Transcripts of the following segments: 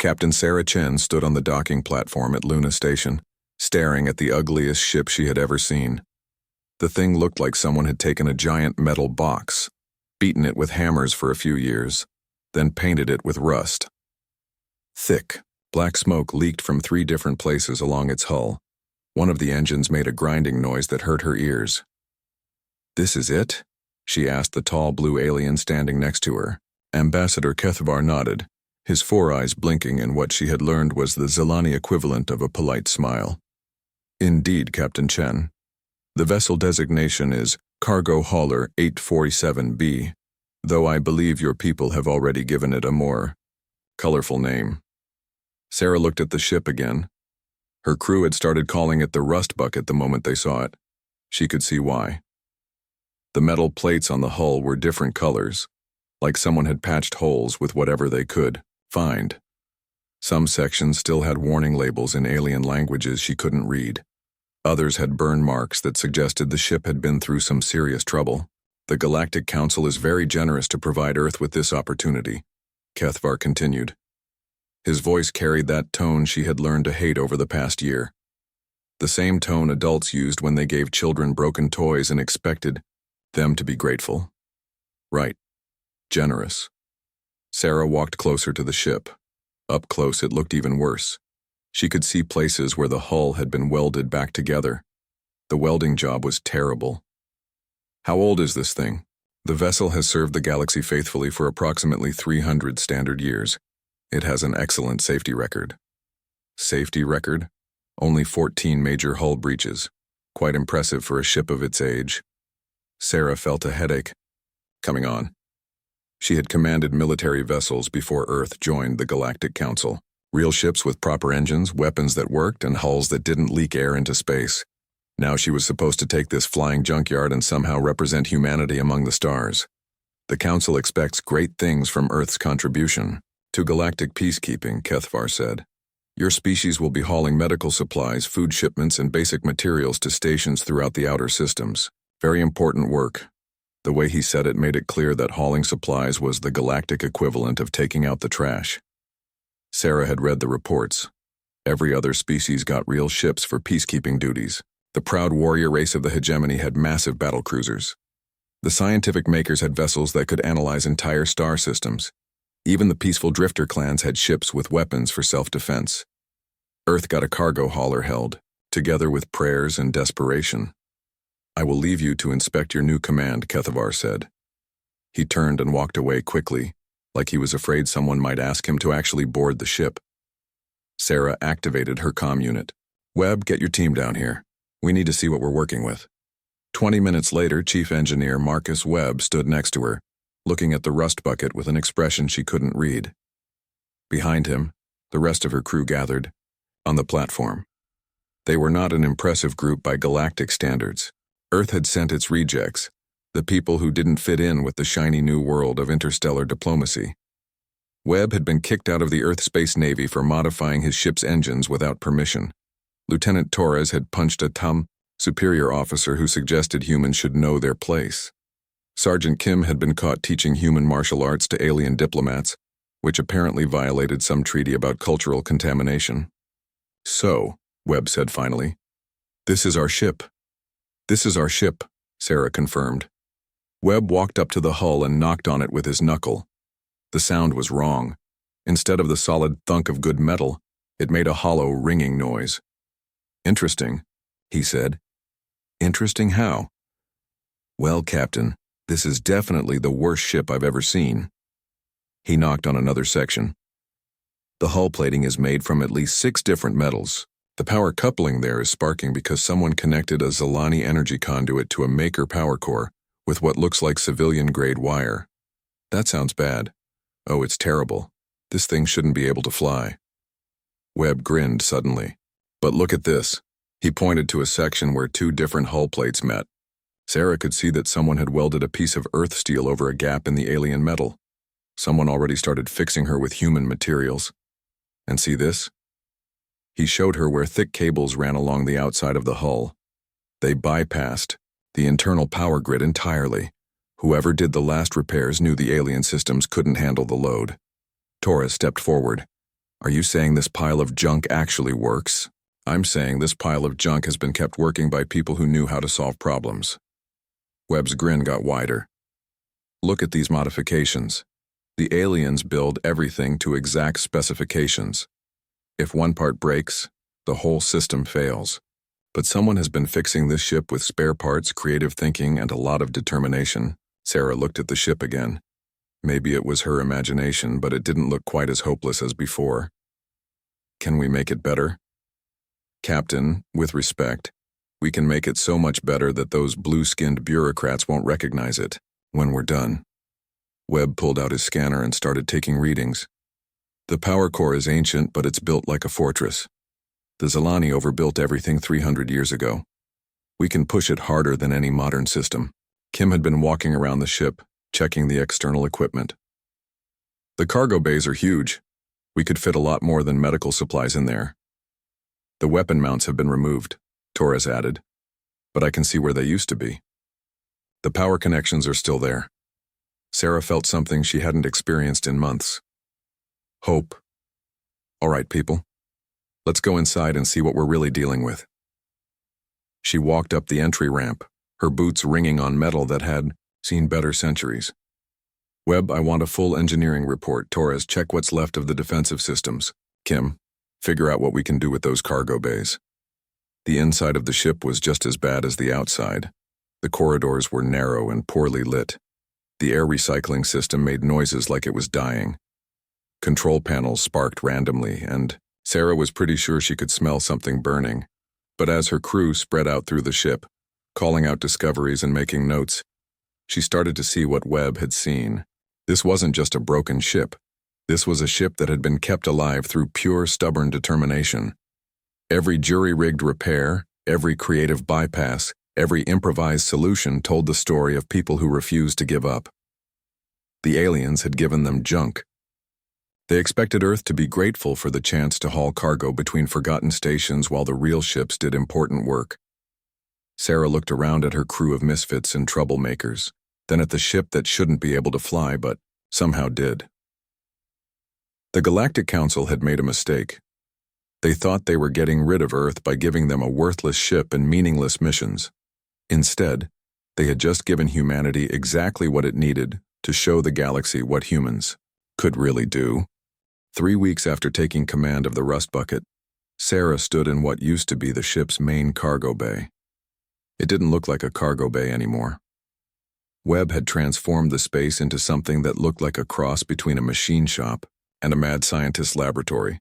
Captain Sarah Chen stood on the docking platform at Luna Station, staring at the ugliest ship she had ever seen. The thing looked like someone had taken a giant metal box, beaten it with hammers for a few years, then painted it with rust. Thick, black smoke leaked from 3 different places along its hull. One of the engines made a grinding noise that hurt her ears. "This is it?" she asked the tall blue alien standing next to her. Ambassador Kethvar nodded, his 4 eyes blinking in what she had learned was the Zelani equivalent of a polite smile. "Indeed, Captain Chen. The vessel designation is Cargo Hauler 847B, though I believe your people have already given it a more colorful name." Sarah looked at the ship again. Her crew had started calling it the Rust Bucket the moment they saw it. She could see why. The metal plates on the hull were different colors, like someone had patched holes with whatever they could find. Some sections still had warning labels in alien languages she couldn't read. Others had burn marks that suggested the ship had been through some serious trouble. "The Galactic Council is very generous to provide Earth with this opportunity," Kethvar continued. His voice carried that tone she had learned to hate over the past year. The same tone adults used when they gave children broken toys and expected them to be grateful. Right. Generous. Sarah walked closer to the ship. Up close it looked even worse. She could see places where the hull had been welded back together. The welding job was terrible. "How old is this thing?" "The vessel has served the galaxy faithfully for approximately 300 standard years. It has an excellent safety record." Safety record? Only 14 major hull breaches. Quite impressive for a ship of its age. Sarah felt a headache coming on. She had commanded military vessels before Earth joined the Galactic Council. Real ships with proper engines, weapons that worked, and hulls that didn't leak air into space. Now she was supposed to take this flying junkyard and somehow represent humanity among the stars. "The Council expects great things from Earth's contribution to galactic peacekeeping," Kethvar said. "Your species will be hauling medical supplies, food shipments, and basic materials to stations throughout the outer systems. Very important work." The way he said it made it clear that hauling supplies was the galactic equivalent of taking out the trash. Sarah had read the reports. Every other species got real ships for peacekeeping duties. The proud warrior race of the hegemony had massive battlecruisers. The scientific makers had vessels that could analyze entire star systems. Even the peaceful drifter clans had ships with weapons for self-defense. Earth got a cargo hauler held, together with prayers and desperation. "I will leave you to inspect your new command," Kethvar said. He turned and walked away quickly, like he was afraid someone might ask him to actually board the ship. Sarah activated her comm unit. "Webb, get your team down here. We need to see what we're working with." 20 minutes later, Chief Engineer Marcus Webb stood next to her, looking at the rust bucket with an expression she couldn't read. Behind him, the rest of her crew gathered, on the platform. They were not an impressive group by galactic standards. Earth had sent its rejects, the people who didn't fit in with the shiny new world of interstellar diplomacy. Webb had been kicked out of the Earth Space Navy for modifying his ship's engines without permission. Lieutenant Torres had punched a superior officer who suggested humans should know their place. Sergeant Kim had been caught teaching human martial arts to alien diplomats, which apparently violated some treaty about cultural contamination. "So," Webb said finally, "this is our ship." "This is our ship," Sarah confirmed. Webb walked up to the hull and knocked on it with his knuckle. The sound was wrong. Instead of the solid thunk of good metal, it made a hollow, ringing noise. "Interesting," he said. "Interesting how?" "Well, Captain, this is definitely the worst ship I've ever seen." He knocked on another section. "The hull plating is made from at least 6 different metals. The power coupling there is sparking because someone connected a Zelani energy conduit to a maker power core with what looks like civilian-grade wire. That sounds bad. Oh, it's terrible. This thing shouldn't be able to fly." Webb grinned suddenly. "But look at this." He pointed to a section where 2 different hull plates met. Sarah could see that someone had welded a piece of earth steel over a gap in the alien metal. Someone already started fixing her with human materials. And see this? He showed her where thick cables ran along the outside of the hull. They bypassed the internal power grid entirely. Whoever did the last repairs knew the alien systems couldn't handle the load. Torres stepped forward. Are you saying this pile of junk actually works? I'm saying this pile of junk has been kept working by people who knew how to solve problems. Webb's grin got wider. Look at these modifications. The aliens build everything to exact specifications. If one part breaks, the whole system fails. But someone has been fixing this ship with spare parts, creative thinking, and a lot of determination. Sarah looked at the ship again. Maybe it was her imagination, but it didn't look quite as hopeless as before. Can we make it better? Captain, with respect, we can make it so much better that those blue-skinned bureaucrats won't recognize it when we're done. Webb pulled out his scanner and started taking readings. The power core is ancient, but it's built like a fortress. The Zilani overbuilt everything 300 years ago. We can push it harder than any modern system. Kim had been walking around the ship, checking the external equipment. The cargo bays are huge. We could fit a lot more than medical supplies in there. The weapon mounts have been removed, Torres added, but I can see where they used to be. The power connections are still there. Sarah felt something she hadn't experienced in months. Hope. All right, people. Let's go inside and see what we're really dealing with. She walked up the entry ramp, her boots ringing on metal that had seen better centuries. Webb, I want a full engineering report. Torres, check what's left of the defensive systems. Kim, figure out what we can do with those cargo bays. The inside of the ship was just as bad as the outside. The corridors were narrow and poorly lit. The air recycling system made noises like it was dying. Control panels sparked randomly, and Sarah was pretty sure she could smell something burning. But as her crew spread out through the ship, calling out discoveries and making notes, she started to see what Webb had seen. This wasn't just a broken ship. This was a ship that had been kept alive through pure, stubborn determination. Every jury-rigged repair, every creative bypass, every improvised solution told the story of people who refused to give up. The aliens had given them junk. They expected Earth to be grateful for the chance to haul cargo between forgotten stations while the real ships did important work. Sarah looked around at her crew of misfits and troublemakers, then at the ship that shouldn't be able to fly but somehow did. The Galactic Council had made a mistake. They thought they were getting rid of Earth by giving them a worthless ship and meaningless missions. Instead, they had just given humanity exactly what it needed to show the galaxy what humans could really do. 3 weeks after taking command of the Rust Bucket, Sarah stood in what used to be the ship's main cargo bay. It didn't look like a cargo bay anymore. Webb had transformed the space into something that looked like a cross between a machine shop and a mad scientist's laboratory.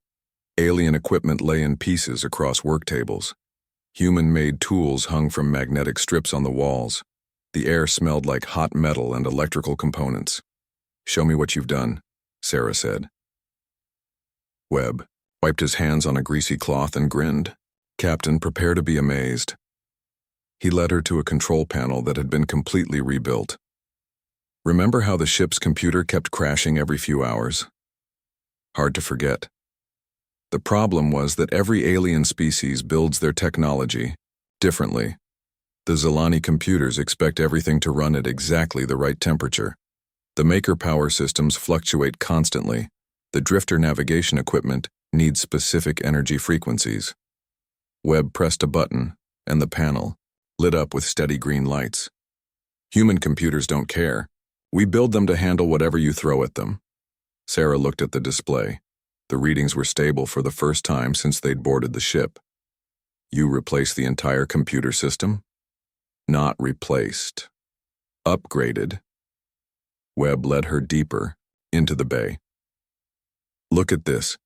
Alien equipment lay in pieces across work tables. Human-made tools hung from magnetic strips on the walls. The air smelled like hot metal and electrical components. "Show me what you've done," Sarah said. Webb wiped his hands on a greasy cloth and grinned. "Captain, prepare to be amazed." He led her to a control panel that had been completely rebuilt. Remember how the ship's computer kept crashing every few hours? Hard to forget. The problem was that every alien species builds their technology differently. The Zilani computers expect everything to run at exactly the right temperature. The maker power systems fluctuate constantly. The drifter navigation equipment needs specific energy frequencies. Webb pressed a button, and the panel lit up with steady green lights. Human computers don't care. We build them to handle whatever you throw at them. Sarah looked at the display. The readings were stable for the first time since they'd boarded the ship. You replaced the entire computer system? Not replaced. Upgraded. Webb led her deeper into the bay. Look at this.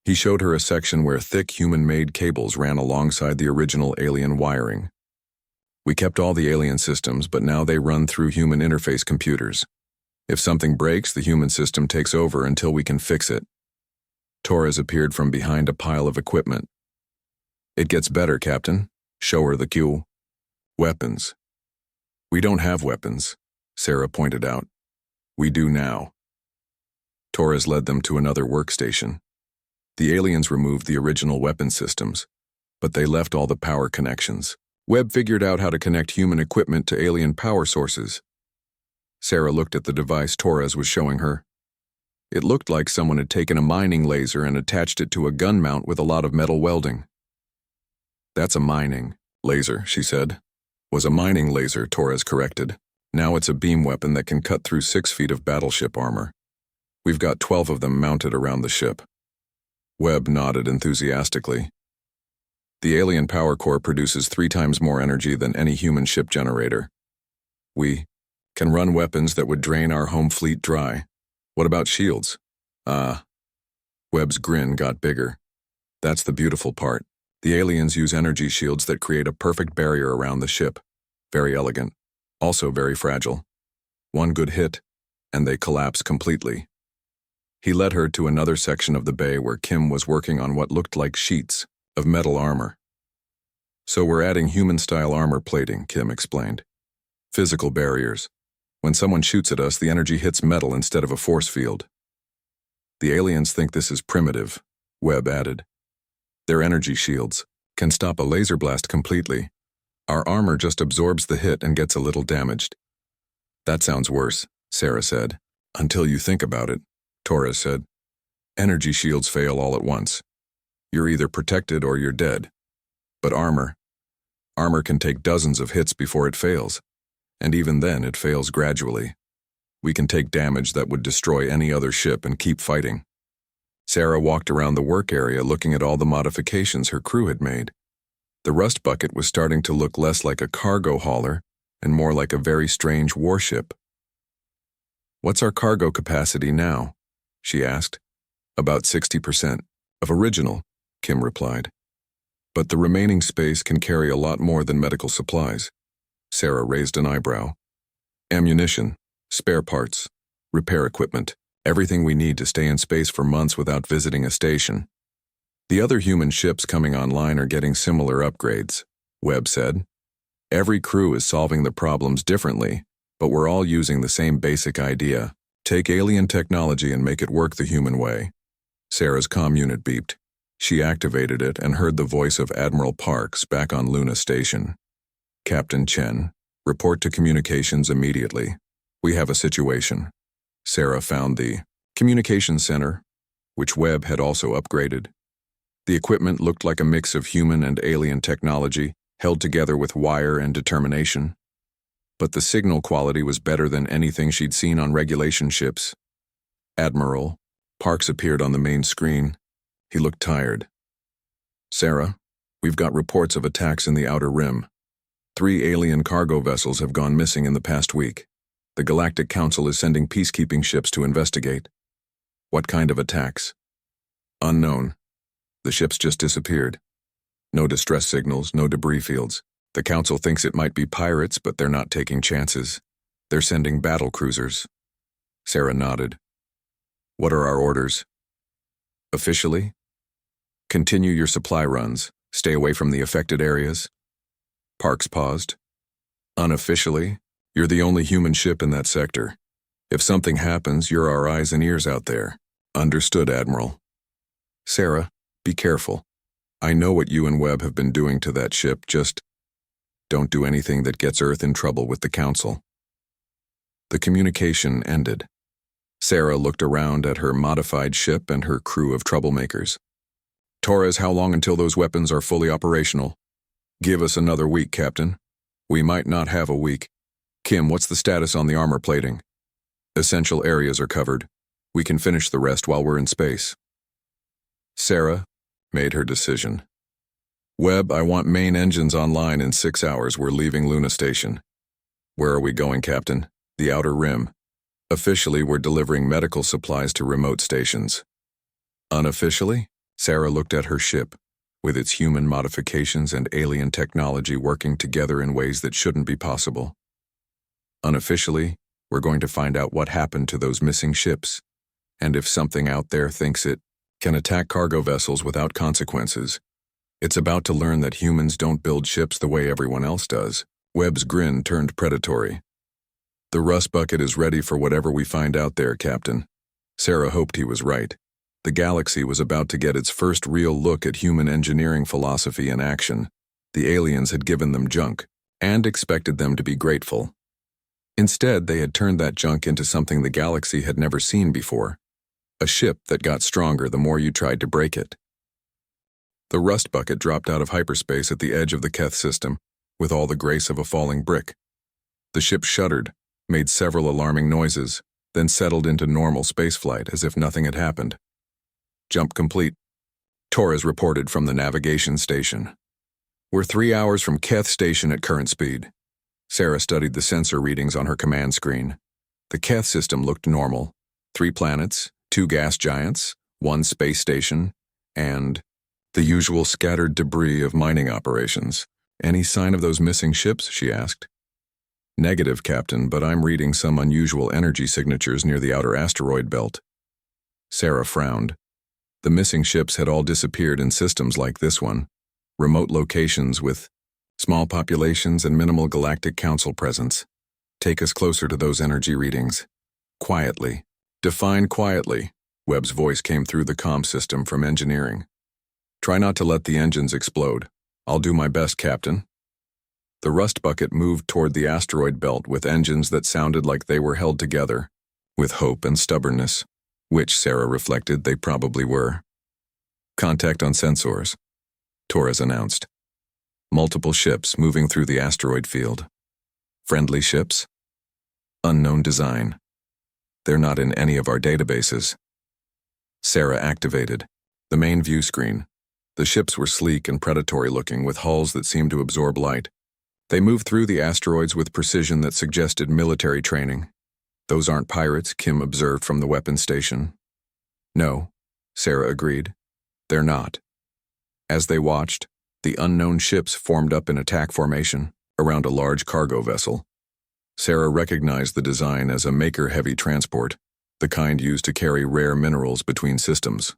He showed her a section where thick human-made cables ran alongside the original alien wiring. We kept all the alien systems, but now they run through human interface computers. If something breaks, the human system takes over until we can fix it. Torres appeared from behind a pile of equipment. "It gets better, Captain. Show her the cue." "Weapons." "We don't have weapons," Sarah pointed out. "We do now." Torres led them to another workstation. The aliens removed the original weapon systems, but they left all the power connections. Webb figured out how to connect human equipment to alien power sources. Sarah looked at the device Torres was showing her. It looked like someone had taken a mining laser and attached it to a gun mount with a lot of metal welding. "That's a mining laser," she said. "Was a mining laser," Torres corrected. "Now it's a beam weapon that can cut through 6 feet of battleship armor. We've got 12 of them mounted around the ship." Webb nodded enthusiastically. "The alien power core produces 3 times more energy than any human ship generator. We can run weapons that would drain our home fleet dry. What about shields?" Webb's grin got bigger. "That's the beautiful part. The aliens use energy shields that create a perfect barrier around the ship. Very elegant, also very fragile. One good hit, and they collapse completely." He led her to another section of the bay where Kim was working on what looked like sheets of metal armor. "So we're adding human-style armor plating," Kim explained. "Physical barriers. When someone shoots at us, the energy hits metal instead of a force field." "The aliens think this is primitive," Webb added. "Their energy shields can stop a laser blast completely. Our armor just absorbs the hit and gets a little damaged." "That sounds worse," Sarah said. "Until you think about it," Torres said. "Energy shields fail all at once. You're either protected or you're dead. But armor can take dozens of hits before it fails, and even then it fails gradually. We can take damage that would destroy any other ship and keep fighting." Sarah walked around the work area looking at all the modifications her crew had made. The rust bucket was starting to look less like a cargo hauler and more like a very strange warship. "What's our cargo capacity now?" she asked. "About 60% of original," Kim replied. "But the remaining space can carry a lot more than medical supplies." Sarah raised an eyebrow. "Ammunition, spare parts, repair equipment, everything we need to stay in space for months without visiting a station. The other human ships coming online are getting similar upgrades," Webb said. "Every crew is solving the problems differently, but we're all using the same basic idea. Take alien technology and make it work the human way." Sarah's comm unit beeped. She activated it and heard the voice of Admiral Parks back on Luna Station. "Captain Chen, report to communications immediately. We have a situation." Sarah found the communications center, which Webb had also upgraded. The equipment looked like a mix of human and alien technology, held together with wire and determination. But the signal quality was better than anything she'd seen on regulation ships. "Admiral," Parks appeared on the main screen. He looked tired. "Sarah, we've got reports of attacks in the Outer Rim. 3 alien cargo vessels have gone missing in the past week. The Galactic Council is sending peacekeeping ships to investigate." "What kind of attacks?" "Unknown. The ships just disappeared. No distress signals, no debris fields. The Council thinks it might be pirates, but they're not taking chances. They're sending battle cruisers." Sarah nodded. "What are our orders?" "Officially, continue your supply runs. Stay away from the affected areas." Parks paused. "Unofficially, you're the only human ship in that sector. If something happens, you're our eyes and ears out there." "Understood, Admiral." "Sarah, be careful. I know what you and Webb have been doing to that ship, just don't do anything that gets Earth in trouble with the Council." The communication ended. Sarah looked around at her modified ship and her crew of troublemakers. "Torres, how long until those weapons are fully operational?" "Give us another week, Captain." "We might not have a week." "Kim, what's the status on the armor plating?" "Essential areas are covered. We can finish the rest while we're in space." Sarah made her decision. "Webb, I want main engines online in 6 hours. We're leaving Luna Station." "Where are we going, Captain?" "The Outer Rim. Officially, we're delivering medical supplies to remote stations." "Unofficially?" Sarah looked at her ship, with its human modifications and alien technology working together in ways that shouldn't be possible. "Unofficially, we're going to find out what happened to those missing ships, and if something out there thinks it can attack cargo vessels without consequences. It's about to learn that humans don't build ships the way everyone else does." Webb's grin turned predatory. "The rust bucket is ready for whatever we find out there, Captain." Sarah hoped he was right. The galaxy was about to get its first real look at human engineering philosophy in action. The aliens had given them junk, and expected them to be grateful. Instead, they had turned that junk into something the galaxy had never seen before. A ship that got stronger the more you tried to break it. The rust bucket dropped out of hyperspace at the edge of the Keth system, with all the grace of a falling brick. The ship shuddered, made several alarming noises, then settled into normal spaceflight as if nothing had happened. Jump complete. Torres reported from the navigation station. We're 3 hours from Keth station at current speed. Sarah studied the sensor readings on her command screen. The Keth system looked normal. 3 planets, 2 gas giants, 1 space station, and the usual scattered debris of mining operations. Any sign of those missing ships? She asked. Negative, Captain, but I'm reading some unusual energy signatures near the outer asteroid belt. Sarah frowned. The missing ships had all disappeared in systems like this one, remote locations with small populations and minimal Galactic Council presence. Take us closer to those energy readings. Quietly. Define quietly. Webb's voice came through the comm system from engineering. Try not to let the engines explode. I'll do my best, Captain. The rust bucket moved toward the asteroid belt with engines that sounded like they were held together, with hope and stubbornness, which, Sarah reflected, they probably were. Contact on sensors, Torres announced. Multiple ships moving through the asteroid field. Friendly ships? Unknown design. They're not in any of our databases. Sarah activated the main view screen. The ships were sleek and predatory-looking with hulls that seemed to absorb light. They moved through the asteroids with precision that suggested military training. Those aren't pirates, Kim observed from the weapons station. No, Sarah agreed. They're not. As they watched, the unknown ships formed up in attack formation around a large cargo vessel. Sarah recognized the design as a maker-heavy transport, the kind used to carry rare minerals between systems.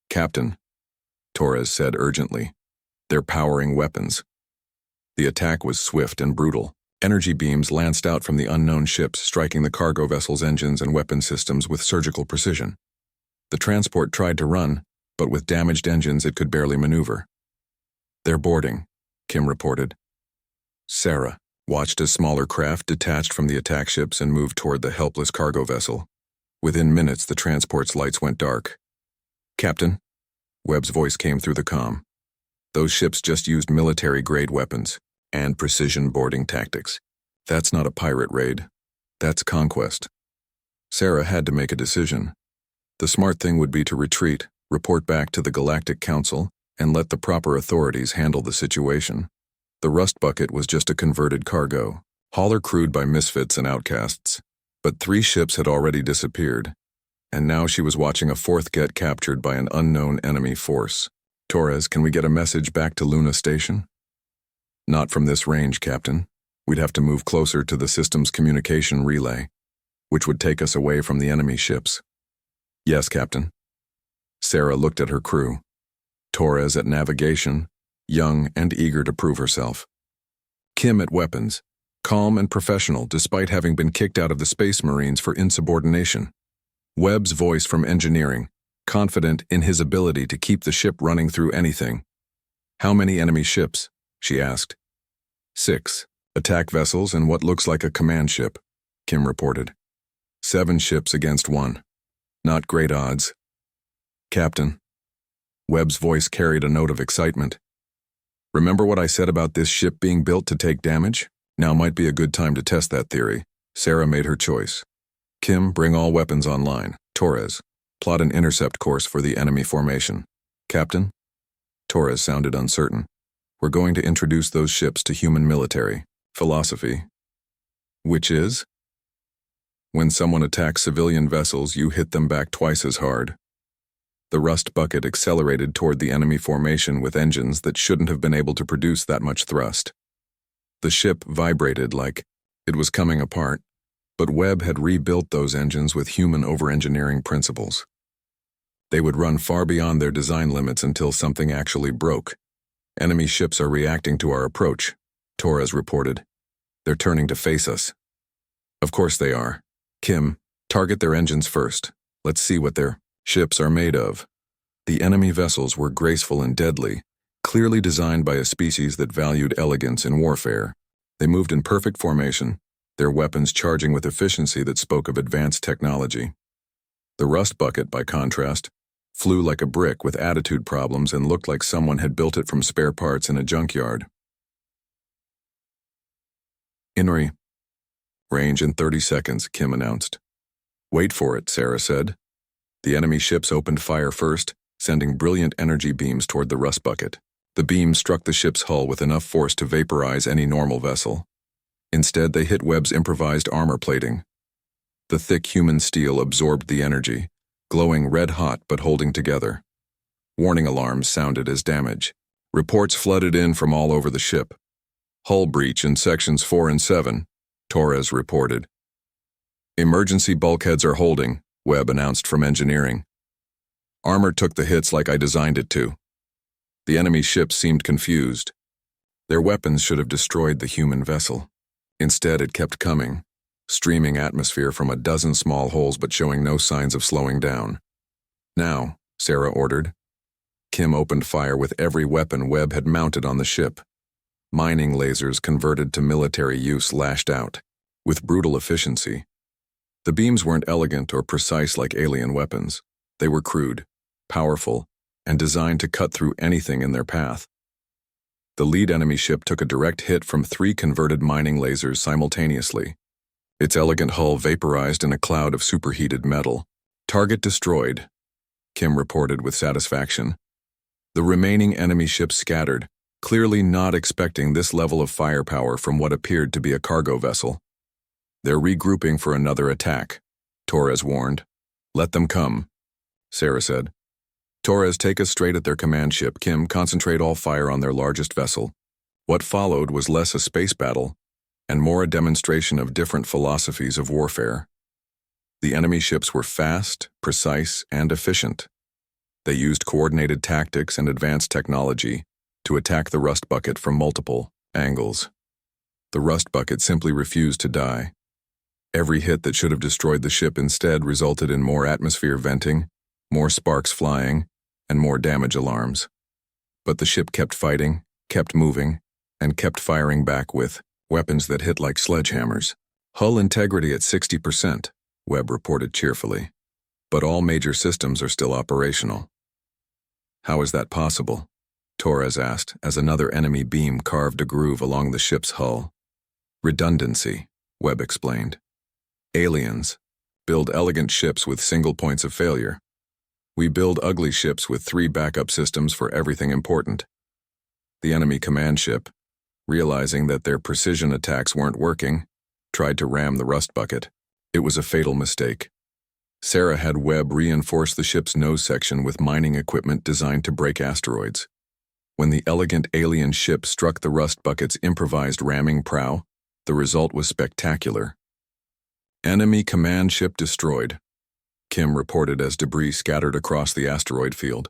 Captain, Torres said urgently, they're powering weapons. The attack was swift and brutal. Energy beams lanced out from the unknown ships, striking the cargo vessel's engines and weapon systems with surgical precision. The transport tried to run, but with damaged engines it could barely maneuver. They're boarding, Kim reported. Sarah watched as smaller craft detached from the attack ships and moved toward the helpless cargo vessel. Within minutes, the transport's lights went dark. Captain, Webb's voice came through the comm. Those ships just used military-grade weapons and precision boarding tactics. That's not a pirate raid. That's conquest. Sarah had to make a decision. The smart thing would be to retreat, report back to the Galactic Council, and let the proper authorities handle the situation. The rust bucket was just a converted cargo, hauler crewed by misfits and outcasts. But 3 ships had already disappeared, and now she was watching a 4th get captured by an unknown enemy force. Torres, can we get a message back to Luna Station? Not from this range, Captain. We'd have to move closer to the system's communication relay, which would take us away from the enemy ships. Yes, Captain. Sarah looked at her crew. Torres at navigation, young and eager to prove herself. Kim at weapons, calm and professional despite having been kicked out of the Space Marines for insubordination. Webb's voice from engineering, confident in his ability to keep the ship running through anything. How many enemy ships? She asked. 6. Attack vessels and what looks like a command ship, Kim reported. 7 ships against 1. Not great odds. Captain. Webb's voice carried a note of excitement. Remember what I said about this ship being built to take damage? Now might be a good time to test that theory. Sarah made her choice. Kim, bring all weapons online. Torres, plot an intercept course for the enemy formation. Captain? Torres sounded uncertain. We're going to introduce those ships to human military philosophy. Which is? When someone attacks civilian vessels, you hit them back twice as hard. The rust bucket accelerated toward the enemy formation with engines that shouldn't have been able to produce that much thrust. The ship vibrated like it was coming apart, but Webb had rebuilt those engines with human over-engineering principles. They would run far beyond their design limits until something actually broke. Enemy ships are reacting to our approach, Torres reported. They're turning to face us. Of course they are. Kim, target their engines first. Let's see what their ships are made of. The enemy vessels were graceful and deadly, clearly designed by a species that valued elegance in warfare. They moved in perfect formation, their weapons charging with efficiency that spoke of advanced technology. The rust bucket, by contrast, flew like a brick with attitude problems and looked like someone had built it from spare parts in a junkyard. Inri. Range in 30 seconds, Kim announced. Wait for it, Sarah said. The enemy ships opened fire first, sending brilliant energy beams toward the rust bucket. The beams struck the ship's hull with enough force to vaporize any normal vessel. Instead, they hit Webb's improvised armor plating. The thick human steel absorbed the energy, glowing red-hot but holding together. Warning alarms sounded as damage. Reports flooded in from all over the ship. Hull breach in sections 4 and 7, Torres reported. Emergency bulkheads are holding, Webb announced from engineering. Armor took the hits like I designed it to. The enemy ships seemed confused. Their weapons should have destroyed the human vessel. Instead, it kept coming, streaming atmosphere from a dozen small holes but showing no signs of slowing down. Now, Sarah ordered. Kim opened fire with every weapon Webb had mounted on the ship. Mining lasers converted to military use lashed out, with brutal efficiency. The beams weren't elegant or precise like alien weapons. They were crude, powerful, and designed to cut through anything in their path. The lead enemy ship took a direct hit from 3 converted mining lasers simultaneously. Its elegant hull vaporized in a cloud of superheated metal. Target destroyed, Kim reported with satisfaction. The remaining enemy ships scattered, clearly not expecting this level of firepower from what appeared to be a cargo vessel. They're regrouping for another attack, Torres warned. Let them come, Sarah said. Torres, take us straight at their command ship. Kim, concentrate all fire on their largest vessel. What followed was less a space battle and more a demonstration of different philosophies of warfare. The enemy ships were fast, precise, and efficient. They used coordinated tactics and advanced technology to attack the rust bucket from multiple angles. The rust bucket simply refused to die. Every hit that should have destroyed the ship instead resulted in more atmosphere venting, more sparks flying, and more damage alarms. But the ship kept fighting, kept moving, and kept firing back with weapons that hit like sledgehammers. Hull integrity at 60%, Webb reported cheerfully. But all major systems are still operational. How is that possible? Torres asked as another enemy beam carved a groove along the ship's hull. Redundancy, Webb explained. Aliens build elegant ships with single points of failure. We build ugly ships with 3 backup systems for everything important. The enemy command ship, realizing that their precision attacks weren't working, tried to ram the rust bucket. It was a fatal mistake. Sarah had Webb reinforce the ship's nose section with mining equipment designed to break asteroids. When the elegant alien ship struck the rust bucket's improvised ramming prow, the result was spectacular. Enemy command ship destroyed, Kim reported as debris scattered across the asteroid field.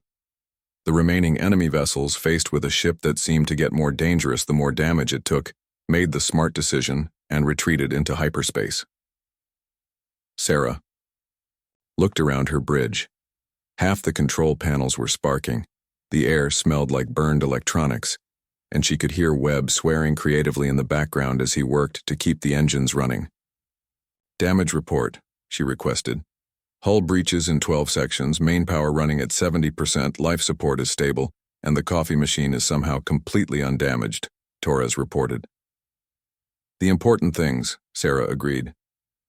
The remaining enemy vessels, faced with a ship that seemed to get more dangerous the more damage it took, made the smart decision and retreated into hyperspace. Sarah looked around her bridge. Half the control panels were sparking. The air smelled like burned electronics, and she could hear Webb swearing creatively in the background as he worked to keep the engines running. Damage report, she requested. Hull breaches in 12 sections, main power running at 70%, life support is stable, and the coffee machine is somehow completely undamaged, Torres reported. The important things, Sarah agreed.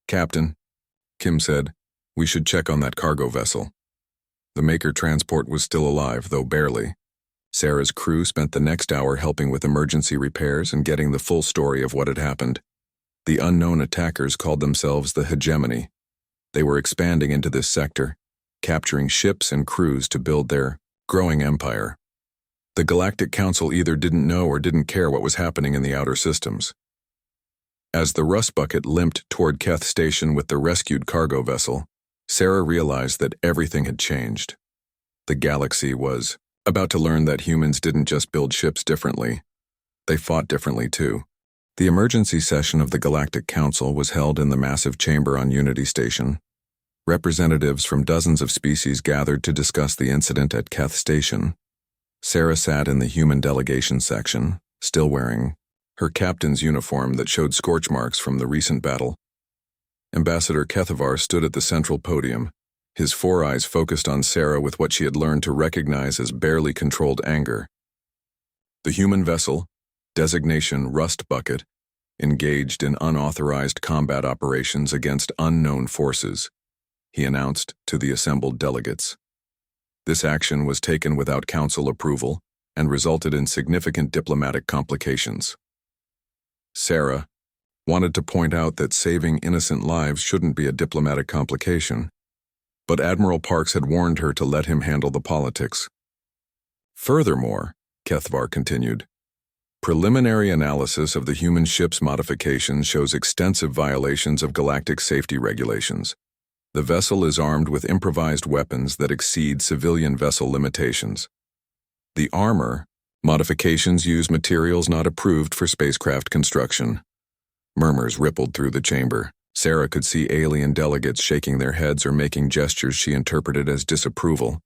Captain, Kim said, we should check on that cargo vessel. The Maker transport was still alive, though barely. Sarah's crew spent the next hour helping with emergency repairs and getting the full story of what had happened. The unknown attackers called themselves the Hegemony. They were expanding into this sector, capturing ships and crews to build their growing empire. The Galactic Council either didn't know or didn't care what was happening in the outer systems. As the rust bucket limped toward Keth Station with the rescued cargo vessel, Sarah realized that everything had changed. The galaxy was about to learn that humans didn't just build ships differently. They fought differently too. The emergency session of the Galactic Council was held in the massive chamber on Unity Station. Representatives from dozens of species gathered to discuss the incident at Keth Station. Sarah sat in the human delegation section, still wearing her captain's uniform that showed scorch marks from the recent battle. Ambassador Kethavar stood at the central podium, His four eyes focused on Sarah with what she had learned to recognize as barely controlled anger. The human vessel, designation Rust Bucket, engaged in unauthorized combat operations against unknown forces, he announced to the assembled delegates. This action was taken without council approval and resulted in significant diplomatic complications. Sarah wanted to point out that saving innocent lives shouldn't be a diplomatic complication, but Admiral Parks had warned her to let him handle the politics. Furthermore, Kethvar continued, preliminary analysis of the human ship's modifications shows extensive violations of galactic safety regulations. The vessel is armed with improvised weapons that exceed civilian vessel limitations. The armor modifications use materials not approved for spacecraft construction. Murmurs rippled through the chamber. Sarah could see alien delegates shaking their heads or making gestures she interpreted as disapproval.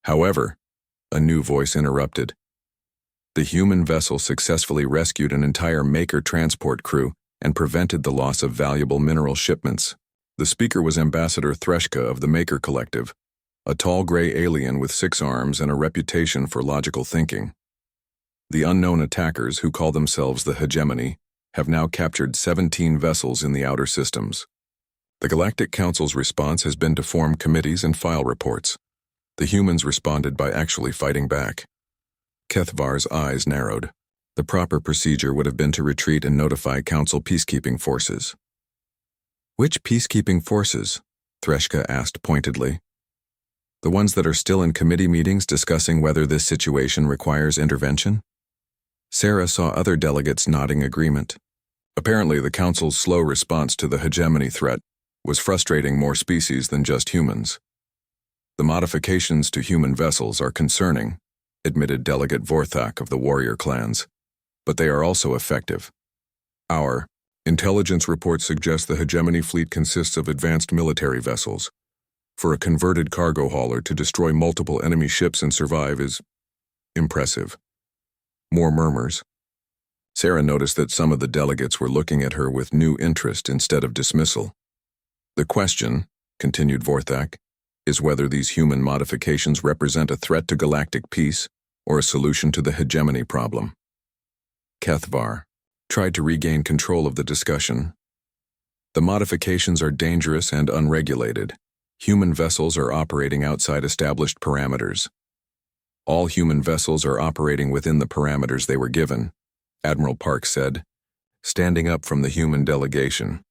However, a new voice interrupted. The human vessel successfully rescued an entire Maker transport crew and prevented the loss of valuable mineral shipments. The speaker was Ambassador Threshka of the Maker Collective, a tall gray alien with 6 arms and a reputation for logical thinking. The unknown attackers, who call themselves the Hegemony, have now captured 17 vessels in the outer systems. The Galactic Council's response has been to form committees and file reports. The humans responded by actually fighting back. Kethvar's eyes narrowed. The proper procedure would have been to retreat and notify Council peacekeeping forces. Which peacekeeping forces? Threshka asked pointedly. The ones that are still in committee meetings discussing whether this situation requires intervention? Sarah saw other delegates nodding agreement. Apparently, the Council's slow response to the hegemony threat was frustrating more species than just humans. The modifications to human vessels are concerning, admitted Delegate Vorthak of the warrior clans, but they are also effective. Our intelligence report suggests the hegemony fleet consists of advanced military vessels. For a converted cargo hauler to destroy multiple enemy ships and survive is impressive. More murmurs. Sarah noticed that some of the delegates were looking at her with new interest instead of dismissal. The question, continued Vorthak, is whether these human modifications represent a threat to galactic peace or a solution to the hegemony problem. Kethvar tried to regain control of the discussion. The modifications are dangerous and unregulated. Human vessels are operating outside established parameters. All human vessels are operating within the parameters they were given, Admiral Parks said, standing up from the human delegation.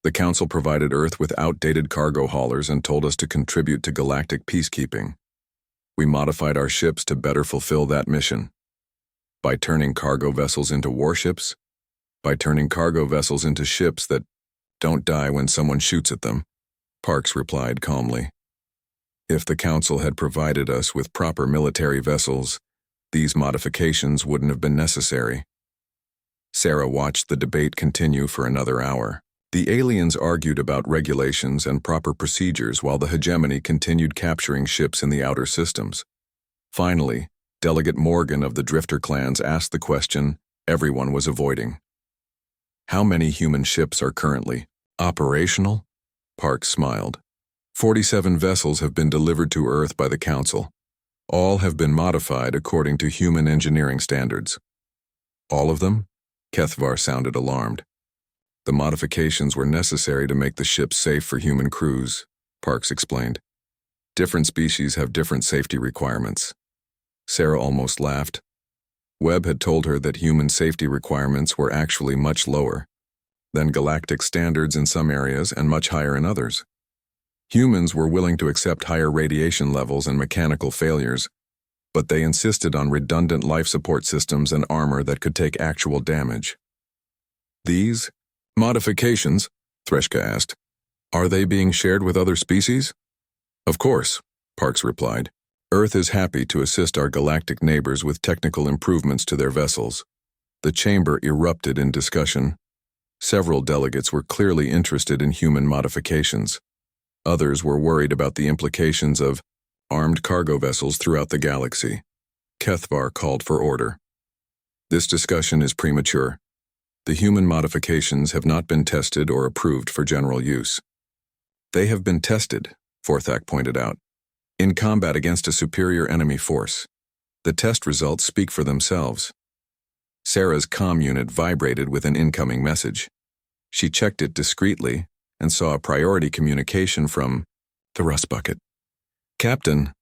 The Council provided Earth with outdated cargo haulers and told us to contribute to galactic peacekeeping. We modified our ships to better fulfill that mission. By turning cargo vessels into warships, by turning cargo vessels into ships that don't die when someone shoots at them, Parks replied calmly. If the Council had provided us with proper military vessels, these modifications wouldn't have been necessary. Sarah watched the debate continue for another hour. The aliens argued about regulations and proper procedures while the hegemony continued capturing ships in the outer systems. Finally, Delegate Morgan of the Drifter clans asked the question everyone was avoiding. How many human ships are currently operational? Parks smiled. 47 vessels have been delivered to Earth by the Council. All have been modified according to human engineering standards. All of them? Kethvar sounded alarmed. The modifications were necessary to make the ships safe for human crews, Parks explained. Different species have different safety requirements. Sarah almost laughed. Webb had told her that human safety requirements were actually much lower than galactic standards in some areas and much higher in others. Humans were willing to accept higher radiation levels and mechanical failures, but they insisted on redundant life support systems and armor that could take actual damage. These modifications, Threshka asked, are they being shared with other species? Of course, Parks replied. Earth is happy to assist our galactic neighbors with technical improvements to their vessels. The chamber erupted in discussion. Several delegates were clearly interested in human modifications. Others were worried about the implications of armed cargo vessels throughout the galaxy. Kethvar called for order. This discussion is premature. The human modifications have not been tested or approved for general use. They have been tested, Forthak pointed out. In combat against a superior enemy force. The test results speak for themselves. Sarah's comm unit vibrated with an incoming message. She checked it discreetly and saw a priority communication from the Rust Bucket. Captain,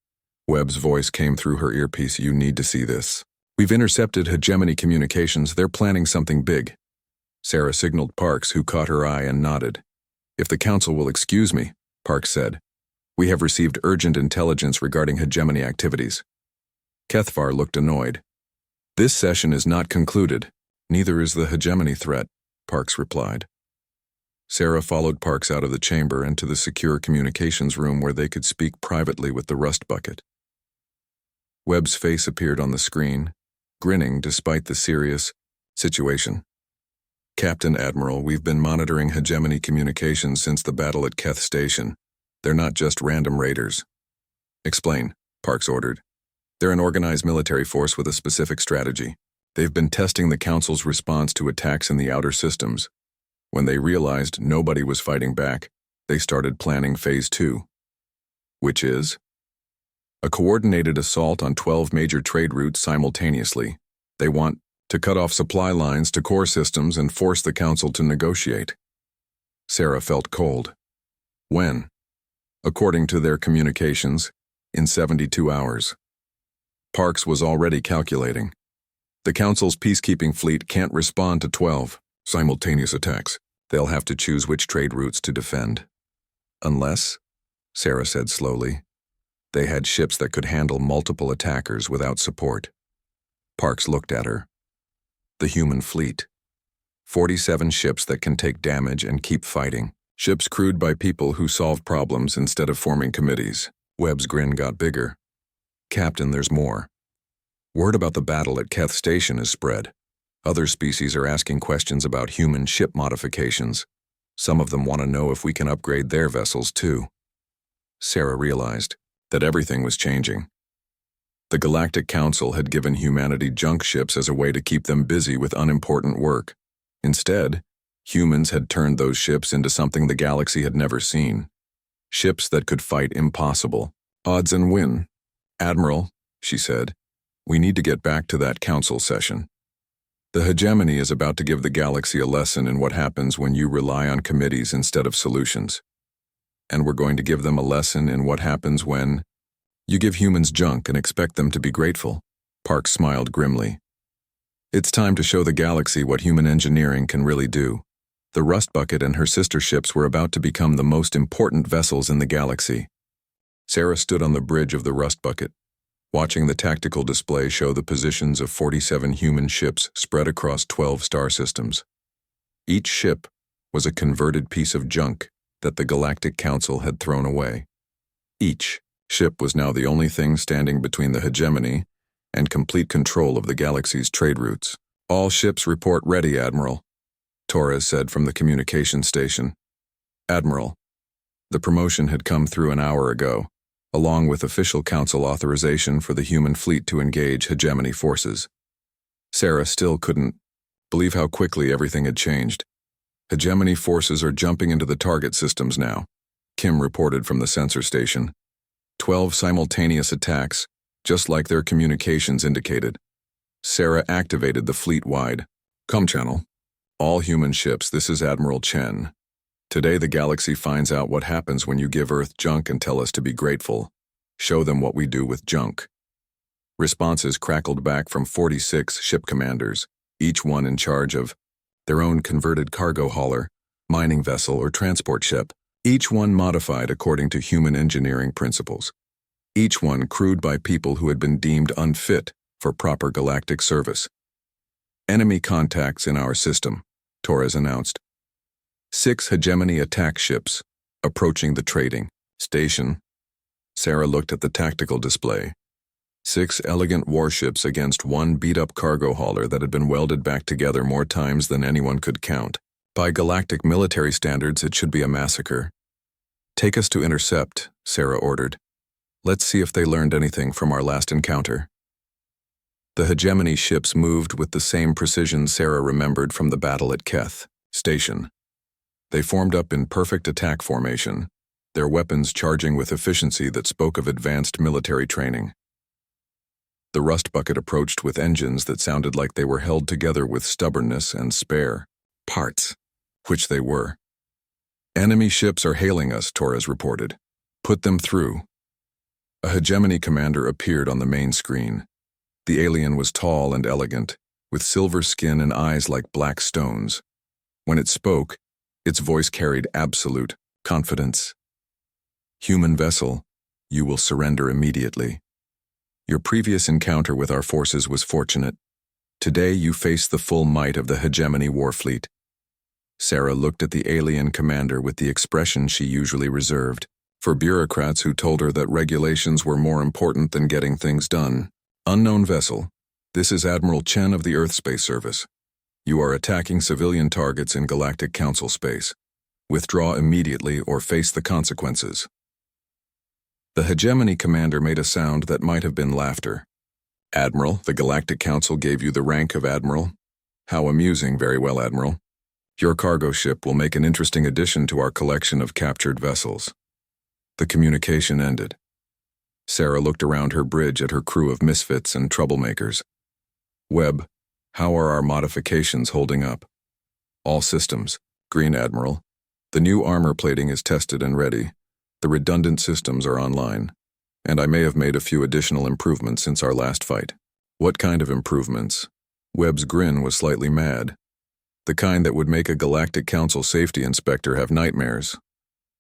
Webb's voice came through her earpiece, you need to see this. We've intercepted hegemony communications. They're planning something big. Sarah signaled Parks, who caught her eye and nodded. If the council will excuse me, Parks said. We have received urgent intelligence regarding hegemony activities. Kethvar looked annoyed. This session is not concluded. Neither is the hegemony threat, Parks replied. Sarah followed Parks out of the chamber and to the secure communications room where they could speak privately with the Rust Bucket. Webb's face appeared on the screen, grinning despite the serious situation. Captain Admiral, we've been monitoring hegemony communications since the battle at Keth Station. They're not just random raiders. Explain, Parks ordered. They're an organized military force with a specific strategy. They've been testing the Council's response to attacks in the outer systems. When they realized nobody was fighting back, they started planning Phase 2. Which is? A coordinated assault on 12 major trade routes simultaneously. They want to cut off supply lines to core systems and force the Council to negotiate. Sarah felt cold. When? According to their communications, in 72 hours. Parks was already calculating. The Council's peacekeeping fleet can't respond to 12 simultaneous attacks. They'll have to choose which trade routes to defend. Unless, Sarah said slowly, they had ships that could handle multiple attackers without support. Parks looked at her. The human fleet. 47 ships that can take damage and keep fighting. Ships crewed by people who solve problems instead of forming committees. Webb's grin got bigger. Captain, there's more. Word about the battle at Keth Station is spread. Other species are asking questions about human ship modifications. Some of them want to know if we can upgrade their vessels too. Sarah realized that everything was changing. The Galactic Council had given humanity junk ships as a way to keep them busy with unimportant work. Instead, humans had turned those ships into something the galaxy had never seen. Ships that could fight impossible odds and win. Admiral, she said, we need to get back to that council session. The hegemony is about to give the galaxy a lesson in what happens when you rely on committees instead of solutions. And we're going to give them a lesson in what happens when you give humans junk and expect them to be grateful. Parks smiled grimly. It's time to show the galaxy what human engineering can really do. The Rust Bucket and her sister ships were about to become the most important vessels in the galaxy. Sarah stood on the bridge of the Rust Bucket, watching the tactical display show the positions of 47 human ships spread across 12 star systems. Each ship was a converted piece of junk that the Galactic Council had thrown away. Each ship was now the only thing standing between the hegemony and complete control of the galaxy's trade routes. All ships report ready, Admiral, Torres said from the communication station. Admiral, the promotion had come through an hour ago, along with official council authorization for the human fleet to engage hegemony forces. Sarah still couldn't believe how quickly everything had changed. Hegemony forces are jumping into the target systems now, Kim reported from the sensor station. 12 simultaneous attacks, just like their communications indicated. Sarah activated the fleet-wide comm channel. All human ships, this is Admiral Chen. Today the galaxy finds out what happens when you give Earth junk and tell us to be grateful. Show them what we do with junk. Responses crackled back from 46 ship commanders, each one in charge of their own converted cargo hauler, mining vessel, or transport ship, each one modified according to human engineering principles. Each one crewed by people who had been deemed unfit for proper galactic service. Enemy contacts in our system, Torres announced. 6 hegemony attack ships approaching the trading station. Sarah looked at the tactical display. 6 elegant warships against 1 beat-up cargo hauler that had been welded back together more times than anyone could count. By galactic military standards, it should be a massacre. Take us to intercept, Sarah ordered. Let's see if they learned anything from our last encounter. The hegemony ships moved with the same precision Sarah remembered from the battle at Keth Station. They formed up in perfect attack formation, their weapons charging with efficiency that spoke of advanced military training. The rust bucket approached with engines that sounded like they were held together with stubbornness and spare parts, which they were. "Enemy ships are hailing us," Torres reported. "Put them through." A hegemony commander appeared on the main screen. The alien was tall and elegant, with silver skin and eyes like black stones. When it spoke, its voice carried absolute confidence. "Human vessel, you will surrender immediately. Your previous encounter with our forces was fortunate. Today you face the full might of the hegemony warfleet." Sarah looked at the alien commander with the expression she usually reserved, for bureaucrats who told her that regulations were more important than getting things done. "Unknown vessel, this is Admiral Chen of the Earth Space Service. You are attacking civilian targets in Galactic Council space. Withdraw immediately or face the consequences." The hegemony commander made a sound that might have been laughter. "Admiral, the Galactic Council gave you the rank of Admiral? How amusing. Very well, Admiral. Your cargo ship will make an interesting addition to our collection of captured vessels." The communication ended. Sarah looked around her bridge at her crew of misfits and troublemakers. "Webb, how are our modifications holding up?" "All systems green, Admiral. The new armor plating is tested and ready. The redundant systems are online, and I may have made a few additional improvements since our last fight." "What kind of improvements?" Webb's grin was slightly mad. "The kind that would make a Galactic Council safety inspector have nightmares."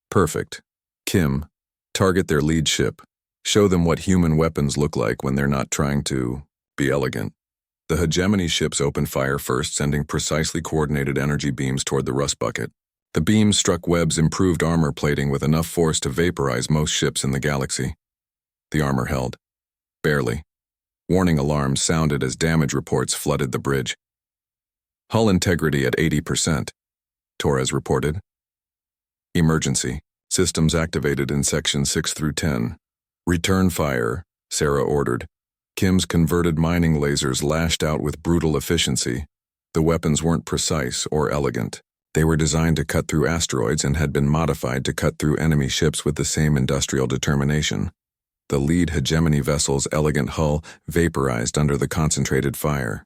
"Perfect. Kim, target their lead ship. Show them what human weapons look like when they're not trying to be elegant." The hegemony ships opened fire first, sending precisely coordinated energy beams toward the rust bucket. The beams struck Webb's improved armor plating with enough force to vaporize most ships in the galaxy. The armor held. Barely. Warning alarms sounded as damage reports flooded the bridge. "Hull integrity at 80%, Torres reported. "Emergency. Systems activated in Section 6 through 10. Return fire," Sarah ordered. Kim's converted mining lasers lashed out with brutal efficiency. The weapons weren't precise or elegant. They were designed to cut through asteroids and had been modified to cut through enemy ships with the same industrial determination. The lead hegemony vessel's elegant hull vaporized under the concentrated fire.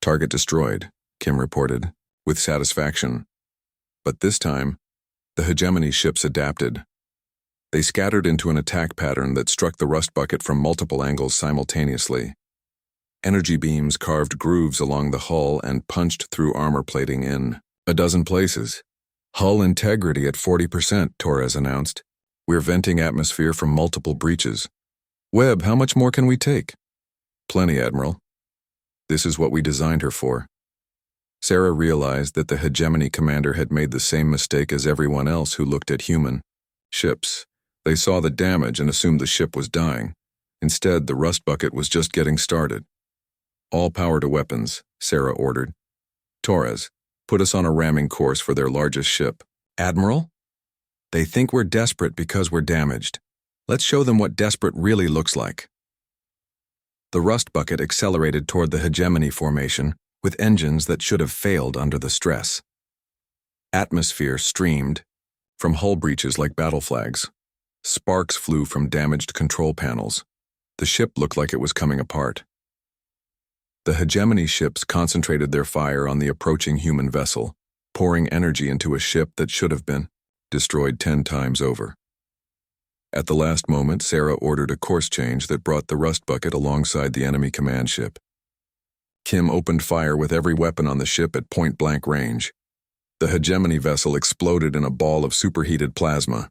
"Target destroyed," Kim reported, with satisfaction. But this time, the hegemony ships adapted. They scattered into an attack pattern that struck the rust bucket from multiple angles simultaneously. Energy beams carved grooves along the hull and punched through armor plating in a dozen places. "Hull integrity at 40%, Torres announced. "We're venting atmosphere from multiple breaches." "Webb, how much more can we take?" "Plenty, Admiral. This is what we designed her for." Sarah realized that the hegemony commander had made the same mistake as everyone else who looked at human ships. They saw the damage and assumed the ship was dying. Instead, the rust bucket was just getting started. "All power to weapons," Sarah ordered. "Torres, put us on a ramming course for their largest ship." "Admiral? They think we're desperate because we're damaged. Let's show them what desperate really looks like." The rust bucket accelerated toward the hegemony formation with engines that should have failed under the stress. Atmosphere streamed from hull breaches like battle flags. Sparks flew from damaged control panels. The ship looked like it was coming apart. The hegemony ships concentrated their fire on the approaching human vessel, pouring energy into a ship that should have been destroyed 10 times over. At the last moment, Sarah ordered a course change that brought the rust bucket alongside the enemy command ship. Kim opened fire with every weapon on the ship at point-blank range. The hegemony vessel exploded in a ball of superheated plasma.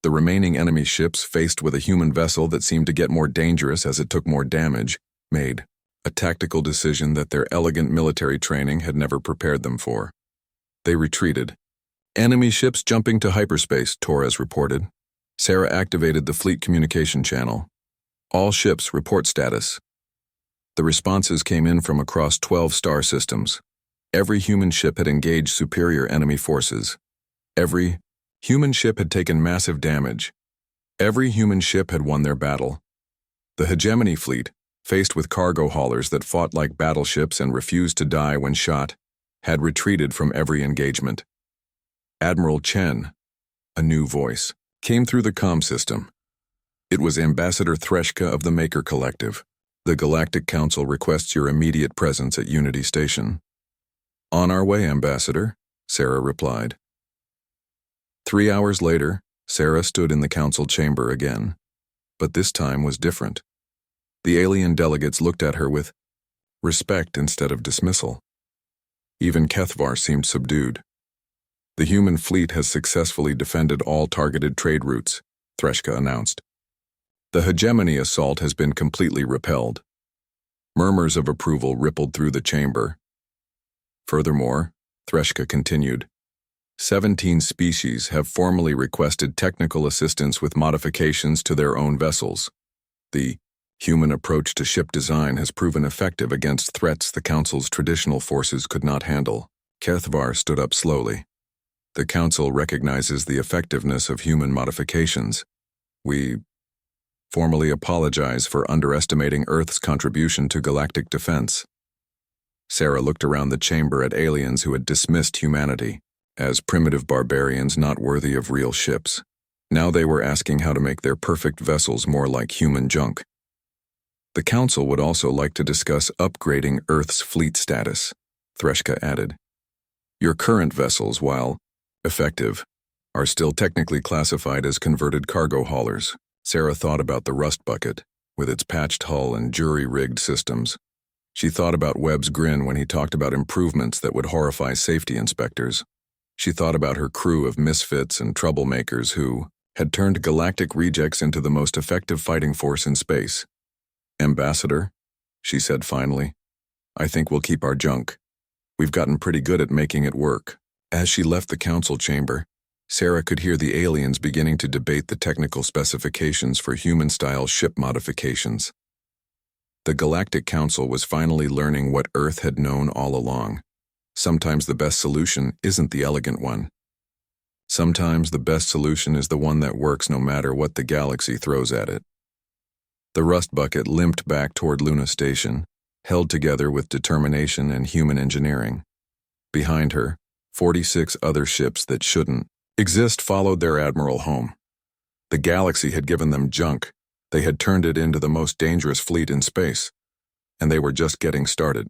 The remaining enemy ships, faced with a human vessel that seemed to get more dangerous as it took more damage, made a tactical decision that their elegant military training had never prepared them for. They retreated. "Enemy ships jumping to hyperspace," Torres reported. Sarah activated the fleet communication channel. "All ships, report status." The responses came in from across 12 star systems. Every human ship had engaged superior enemy forces. Every human ship had taken massive damage. Every human ship had won their battle. The hegemony fleet, faced with cargo haulers that fought like battleships and refused to die when shot, had retreated from every engagement. Admiral Chen, A new voice came through the comm system. It was Ambassador Threshka of the Maker Collective. The Galactic Council requests your immediate presence at Unity Station. On our way, Ambassador, Sarah replied. 3 hours later, Sarah stood in the council chamber again, but this time was different. The alien delegates looked at her with respect instead of dismissal. Even Kethvar seemed subdued. The human fleet has successfully defended all targeted trade routes, Threshka announced. The hegemony assault has been completely repelled. Murmurs of approval rippled through the chamber. Furthermore, Threshka continued, 17 species have formally requested technical assistance with modifications to their own vessels. The human approach to ship design has proven effective against threats the Council's traditional forces could not handle. Kethvar stood up slowly. The Council recognizes the effectiveness of human modifications. We formally apologize for underestimating Earth's contribution to galactic defense. Sarah looked around the chamber at aliens who had dismissed humanity as primitive barbarians not worthy of real ships. Now they were asking how to make their perfect vessels more like human junk. The Council would also like to discuss upgrading Earth's fleet status, Threshka added. Your current vessels, while effective, are still technically classified as converted cargo haulers. Sarah thought about the rust bucket, with its patched hull and jury-rigged systems. She thought about Webb's grin when he talked about improvements that would horrify safety inspectors. She thought about her crew of misfits and troublemakers who had turned galactic rejects into the most effective fighting force in space. Ambassador, she said finally, I think we'll keep our junk. We've gotten pretty good at making it work. As she left the council chamber, Sarah could hear the aliens beginning to debate the technical specifications for human-style ship modifications. The Galactic Council was finally learning what Earth had known all along. Sometimes the best solution isn't the elegant one. Sometimes the best solution is the one that works no matter what the galaxy throws at it. The rust bucket limped back toward Luna Station, held together with determination and human engineering. Behind her, 46 other ships that shouldn't exist followed their admiral home. The galaxy had given them junk. They had turned it into the most dangerous fleet in space, and they were just getting started.